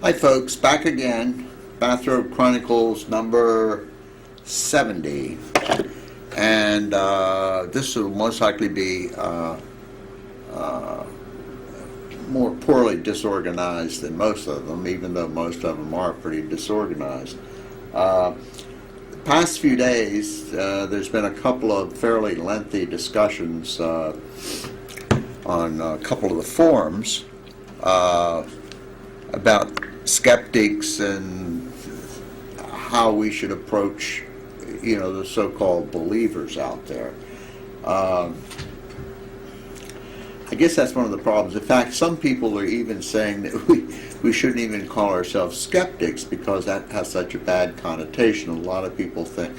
Hi folks, back again. Bathrobe Chronicles number 70. And this will most likely be more poorly disorganized than most of them, even though most of them are pretty disorganized. The past few days, there's been a couple of fairly lengthy discussions on a couple of the forums about skeptics and how we should approach, the so-called believers out there. I guess that's one of the problems. In fact, some people are even saying that we shouldn't even call ourselves skeptics because that has such a bad connotation. A lot of people think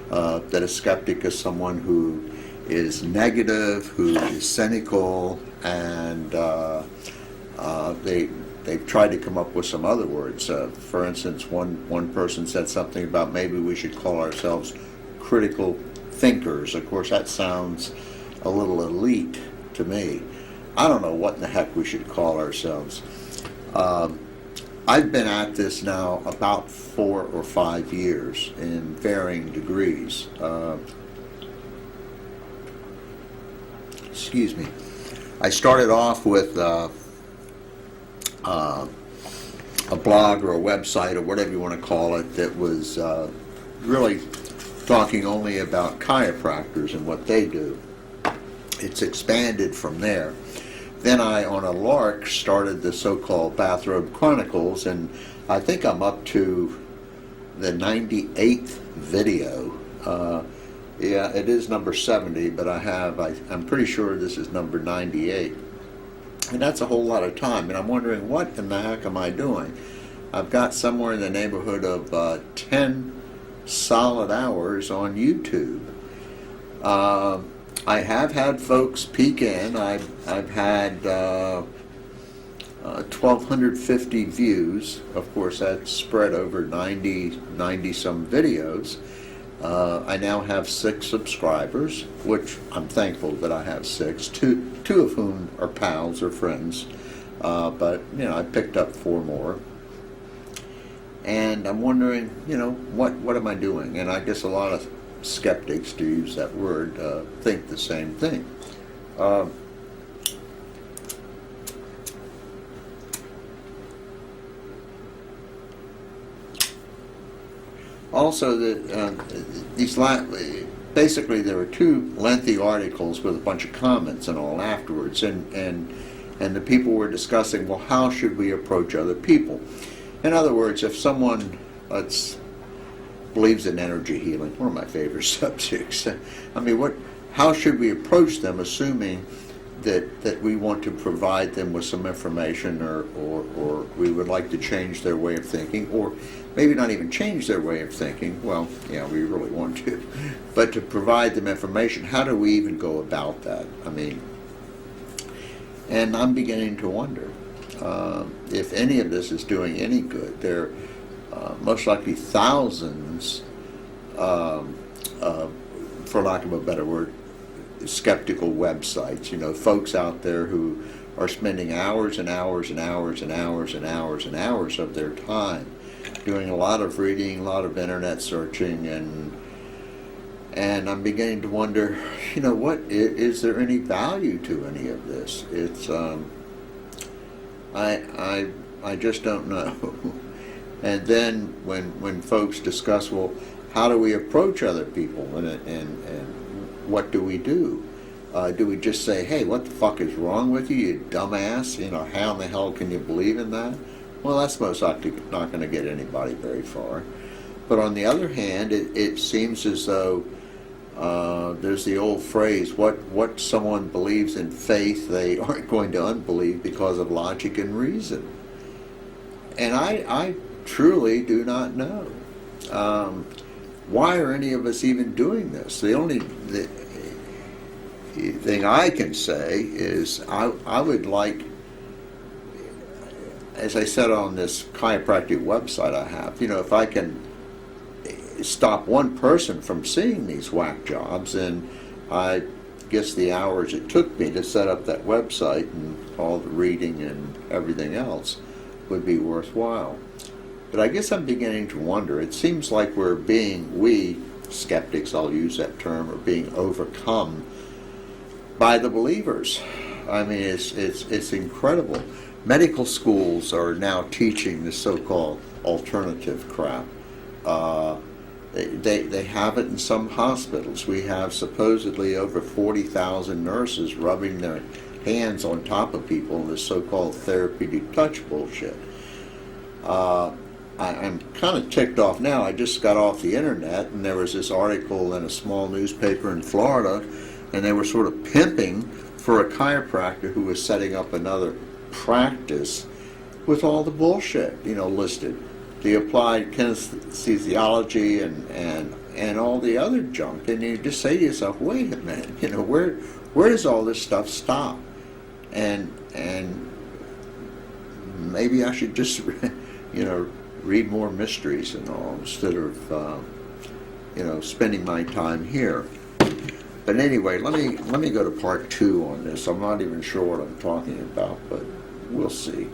that a skeptic is someone who is negative, who is cynical, and they've tried to come up with some other words. For instance, one person said something about maybe we should call ourselves critical thinkers. Of course, that sounds a little elite to me. I don't know what in the heck we should call ourselves. I've been at this now about 4 or 5 years in varying degrees. Excuse me. I started off with a blog or a website or whatever you want to call it that was really talking only about chiropractors and what they do. It's expanded from there. Then I, on a lark, started the so-called Bathrobe Chronicles, and I think I'm up to the 98th video. Yeah, it is number 70, but I'm pretty sure this is number 98. And that's a whole lot of time, and I'm wondering what in the heck am I doing? I've got somewhere in the neighborhood of 10 solid hours on YouTube. I have had folks peek in. I've had 1,250 views. Of course, that's spread over 90 some videos. I now have 6 subscribers, which I'm thankful that I have 6. Two of whom are pals or friends, but I picked up 4 more. And I'm wondering, what am I doing? And I guess a lot of skeptics, to use that word, think the same thing. Also, basically there were 2 lengthy articles with a bunch of comments and all afterwards, and the people were discussing, well, how should we approach other people? In other words, if someone believes in energy healing, one of my favorite subjects. I mean, how should we approach them, assuming that we want to provide them with some information, or we would like to change their way of thinking, or maybe not even change their way of thinking. Well, yeah, we really want to, but to provide them information. How do we even go about that? I mean, and I'm beginning to wonder if any of this is doing any good. There most likely thousands, for lack of a better word, skeptical websites. Folks out there who are spending hours and hours and hours and hours and hours and hours of their time doing a lot of reading, a lot of internet searching, and I'm beginning to wonder, what is there any value to any of this? It's I just don't know. And then when folks discuss, well, how do we approach other people, and what do we do? Do we just say, hey, what the fuck is wrong with you, you dumbass? How in the hell can you believe in that? Well, that's most likely not going to get anybody very far. But on the other hand, it seems as though there's the old phrase, what someone believes in faith, they aren't going to unbelieve because of logic and reason. And I truly do not know. Why are any of us even doing this? The only thing I can say is I would like, as I said on this chiropractic website I have, if I can stop one person from seeing these whack jobs, and I guess the hours it took me to set up that website and all the reading and everything else, would be worthwhile. But I guess I'm beginning to wonder. It seems like we skeptics, I'll use that term, are being overcome by the believers. I mean, it's incredible. Medical schools are now teaching the so-called alternative crap. They have it in some hospitals. We have supposedly over 40,000 nurses rubbing their hands on top of people in this so-called therapeutic touch bullshit. I'm kind of ticked off now. I just got off the internet, and there was this article in a small newspaper in Florida, and they were sort of pimping for a chiropractor who was setting up another practice with all the bullshit, listed. The applied kinesiology and all the other junk. And you just say to yourself, wait a minute, where does all this stuff stop? And maybe I should just, read more mysteries and all instead of, spending my time here. But anyway, let me go to part 2 on this. I'm not even sure what I'm talking about, but we'll see.